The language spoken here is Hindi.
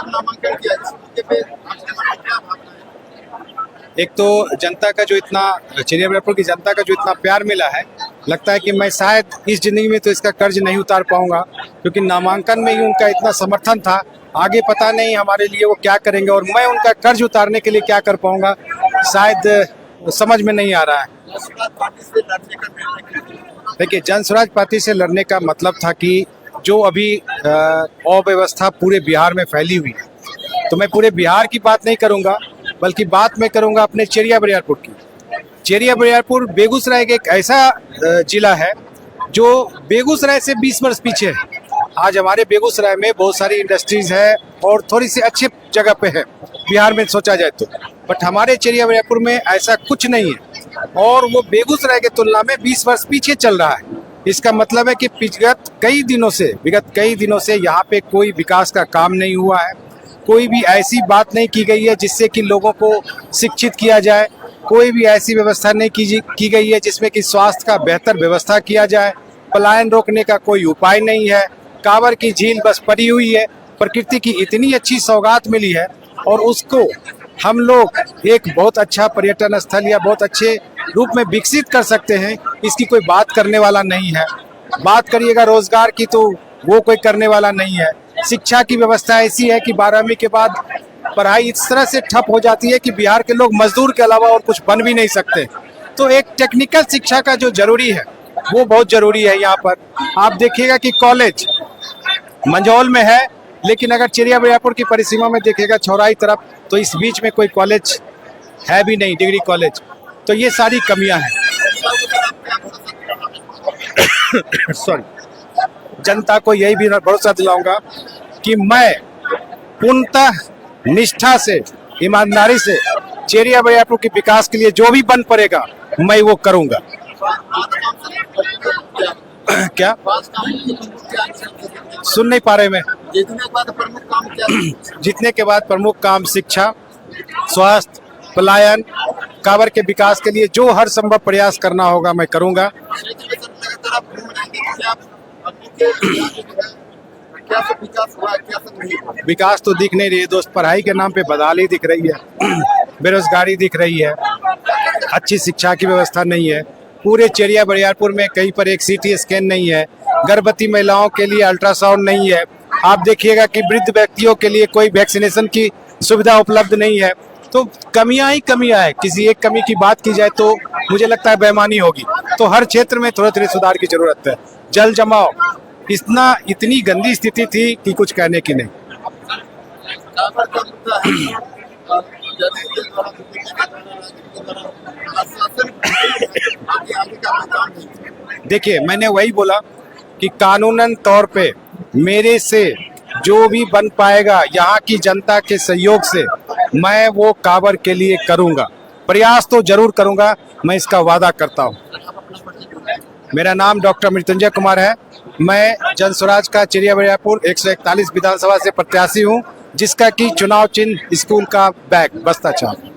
नामांकन किया, इस मुद्दे पे आपके मन में क्या भावना है? एक तो जनता का जो इतना चिड़िया बरियारपुर की जनता का जो इतना प्यार मिला है, लगता है कि मैं शायद इस जिंदगी में तो इसका कर्ज नहीं उतार पाऊंगा, क्योंकि नामांकन में ही उनका इतना समर्थन था। आगे पता नहीं हमारे लिए वो क्या करेंगे और मैं उनका कर्ज उतारने के लिए क्या कर पाऊंगा, शायद समझ में नहीं आ रहा है। देखिए, जन स्वराज पार्टी से लड़ने का मतलब था कि जो अभी अव्यवस्था पूरे बिहार में फैली हुई है, तो मैं पूरे बिहार की बात नहीं करूंगा, बल्कि बात मैं करूंगा अपने चिड़िया बरियारपुर की। चिड़िया बरियारपुर बेगूसराय के एक ऐसा जिला है जो बेगूसराय से 20 वर्ष पीछे है। आज हमारे बेगूसराय में बहुत सारी इंडस्ट्रीज है और थोड़ी सी अच्छी जगह पे है बिहार में सोचा जाए तो, बट हमारे चिड़िया बरियारपुर में ऐसा कुछ नहीं है और वो बेगूसराय के तुलना में 20 वर्ष पीछे चल रहा है। इसका मतलब है कि विगत कई दिनों से यहाँ पे कोई विकास का काम नहीं हुआ है, कोई भी ऐसी बात नहीं की गई है जिससे कि लोगों को शिक्षित किया जाए, कोई भी ऐसी व्यवस्था नहीं की गई है जिसमें कि स्वास्थ्य का बेहतर व्यवस्था किया जाए, पलायन रोकने का कोई उपाय नहीं है। कांवर की झील बस पड़ी हुई है, प्रकृति की इतनी अच्छी सौगात मिली है और उसको हम लोग एक बहुत अच्छा पर्यटन स्थल या बहुत अच्छे रूप में विकसित कर सकते हैं, इसकी कोई बात करने वाला नहीं है। बात करिएगा रोजगार की तो वो कोई करने वाला नहीं है। शिक्षा की व्यवस्था ऐसी है कि 12वीं के बाद पढ़ाई इस तरह से ठप हो जाती है कि बिहार के लोग मजदूर के अलावा और कुछ बन भी नहीं सकते। तो एक टेक्निकल शिक्षा का जो जरूरी है वो बहुत जरूरी है। यहाँ पर आप देखिएगा कि कॉलेज मंझौल में है, लेकिन अगर चिड़िया बरियारपुर की परिसीमा में देखिएगा छौराई तरफ, तो इस बीच में कोई कॉलेज है भी नहीं, डिग्री कॉलेज। तो ये सारी कमियां हैं। सॉरी, जनता को यही भी भरोसा दिलाऊंगा कि मैं पूर्णतः निष्ठा से, ईमानदारी से चिड़िया बरियारपुर के विकास के लिए जो भी बन पड़ेगा मैं वो करूंगा। क्या सुन नहीं पा रहे मैं? जीतने के बाद प्रमुख काम शिक्षा, स्वास्थ्य, पलायन, कांवर के विकास के लिए जो हर संभव प्रयास करना होगा मैं करूंगा। विकास तो दिख नहीं रही है दोस्त, पढ़ाई के नाम पे बदहाली दिख रही है, बेरोजगारी दिख रही है, अच्छी शिक्षा की व्यवस्था नहीं है। पूरे चिड़िया बरियारपुर में कहीं पर एक सीटी स्कैन नहीं है, गर्भवती महिलाओं के लिए अल्ट्रासाउंड नहीं है। आप देखिएगा कि वृद्ध व्यक्तियों के लिए कोई वैक्सीनेशन की सुविधा उपलब्ध नहीं है। तो कमियां ही कमियां है। किसी एक कमी की बात की जाए तो मुझे लगता है बेईमानी होगी। तो हर क्षेत्र में थोड़े थोड़े सुधार की जरूरत है। जल जमाव इतनी गंदी स्थिति थी कि कुछ कहने की नहीं। देखिए, मैंने वही बोला कि कानूनन तौर पे मेरे से जो भी बन पाएगा यहाँ की जनता के सहयोग से मैं वो कांवर के लिए करूंगा, प्रयास तो जरूर करूंगा, मैं इसका वादा करता हूँ। मेरा नाम डॉक्टर मृत्युंजय कुमार है। मैं जन स्वराज का चिड़िया बरियापुर 141 विधानसभा से प्रत्याशी हूं, जिसका कि चुनाव चिन्ह स्कूल का बैग बस्ता चाप।